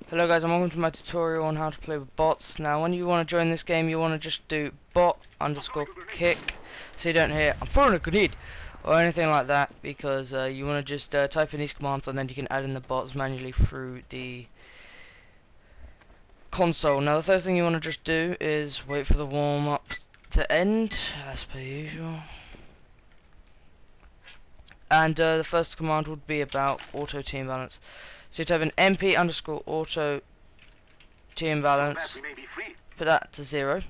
Hello guys, and welcome to my tutorial on how to play with bots. Now when you want to join this game, you want to just do bot_kick, so you don't hear I'm throwing a grenade or anything like that, because you want to just type in these commands, and then you can add in the bots manually through the console. Now the first thing you want to just do is wait for the warm-up to end, as per usual. And the first command would be about auto team balance. So you type in mp_auto team balance, put that to 0,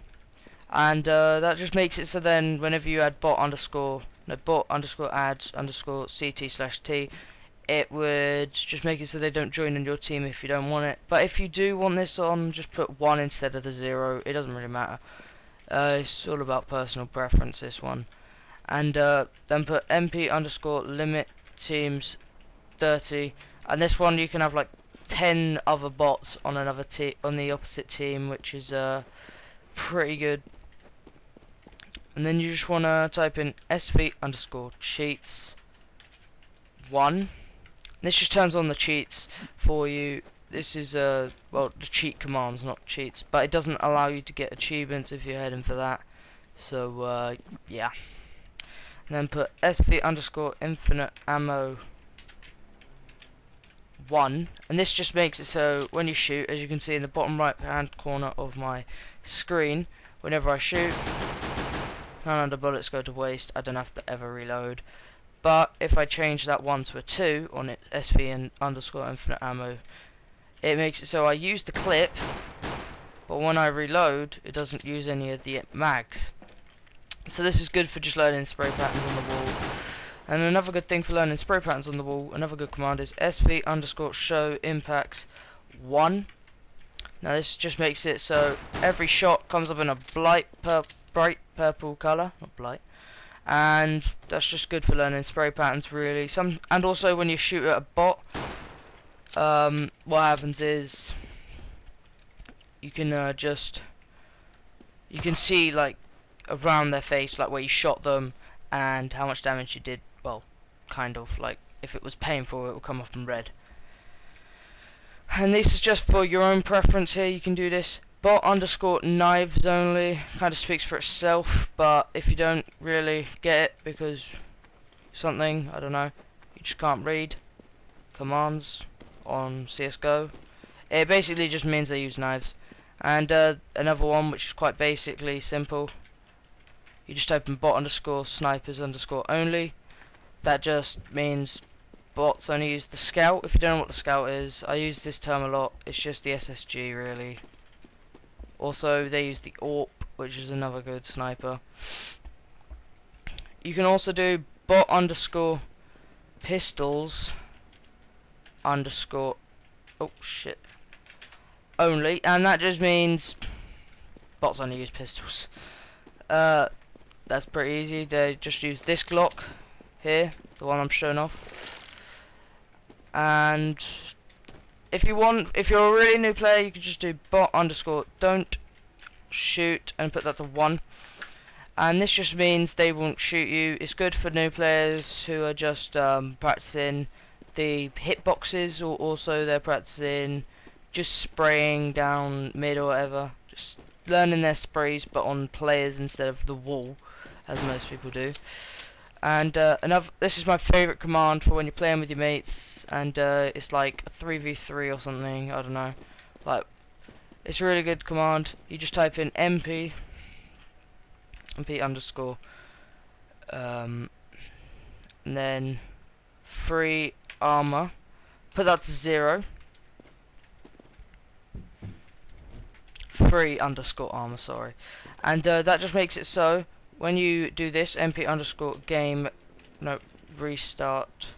and that just makes it so then whenever you add bot_add_ct/t, it would just make it so they don't join in your team if you don't want it. But if you do want this on, just put 1 instead of the 0. It doesn't really matter. It's all about personal preference, this one. And then put mp_limit teams 30. And this one you can have like 10 other bots on another on the opposite team, which is pretty good. And then you just want to type in sv_cheats1. This just turns on the cheats for you. This is well, the cheat commands, not cheats, but it doesn't allow you to get achievements if you're heading for that. So yeah. And then put sv_infinite ammo 1, and this just makes it so when you shoot, as you can see in the bottom right hand corner of my screen, whenever I shoot, none of the bullets go to waste. I don't have to ever reload. But if I change that 1 to a 2 on it, sv_infinite ammo, it makes it so I use the clip, but when I reload, it doesn't use any of the mags. So this is good for just learning spray patterns on the wall. And another good thing for learning spray patterns on the wall, another good command is sv_show impacts 1. Now this just makes it so every shot comes up in a bright purple colour, not blight, and that's just good for learning spray patterns really. And also when you shoot at a bot, what happens is you can you can see like around their face, like where you shot them and how much damage you did. Well, kind of like if it was painful, it will come up in red. And this is just for your own preference here. You can do this. Bot_knives only kind of speaks for itself, but if you don't really get it because something, I don't know, you just can't read commands on CSGO, it basically just means they use knives. And another one which is quite basically simple, you just open bot_snipers_only. That just means bots only use the scout. If you don't know what the scout is, I use this term a lot. It's just the SSG really. Also they use the AWP, which is another good sniper. You can also do bot_pistols_ oh shit only, and that just means bots only use pistols. That's pretty easy. They just use this Glock here, the one I'm showing off. And if you're a really new player, you can just do bot_don't shoot and put that to 1. And this just means they won't shoot you. It's good for new players who are just practicing the hitboxes, or also they're practicing just spraying down mid or whatever. Just learning their sprays, but on players instead of the wall, as most people do. And this is my favourite command for when you're playing with your mates, and it's like a 3v3 or something, I don't know. Like, it's a really good command. You just type in mp_, and then free armor, put that to 0. Free_armor, sorry. And that just makes it so when you do this restart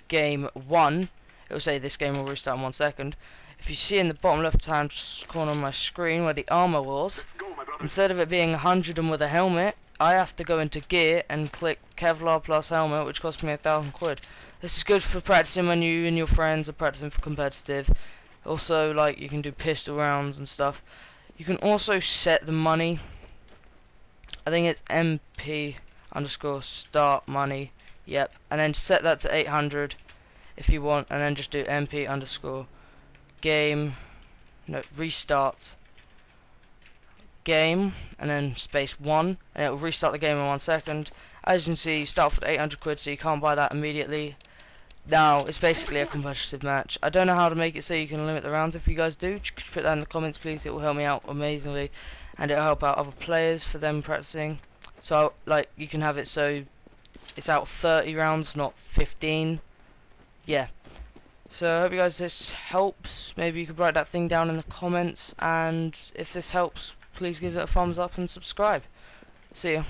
game 1, it will say this game will restart in 1 second. If you see in the bottom left hand corner of my screen where the armor was, instead of it being 100 and with a helmet, I have to go into gear and click Kevlar plus helmet, which cost me 1,000 quid. This is good for practicing when you and your friends are practicing for competitive. Also, like, you can do pistol rounds and stuff. You can also set the money. I think it's mp_startmoney. Yep, and then set that to 800 if you want, and then just do mp_startmoney game, no, restart game, and then space 1, and it will restart the game in 1 second. As you can see, you start off with 800 quid, so you can't buy that immediately. Now, it's basically a competitive match. I don't know how to make it so you can limit the rounds. If you guys do, could you put that in the comments, please? It will help me out amazingly, and it will help out other players for them practicing. So, like, you can have it so it's out of 30 rounds, not 15. Yeah. So, I hope you guys this helps. Maybe you could write that thing down in the comments, and if this helps, please give it a thumbs up and subscribe. See ya.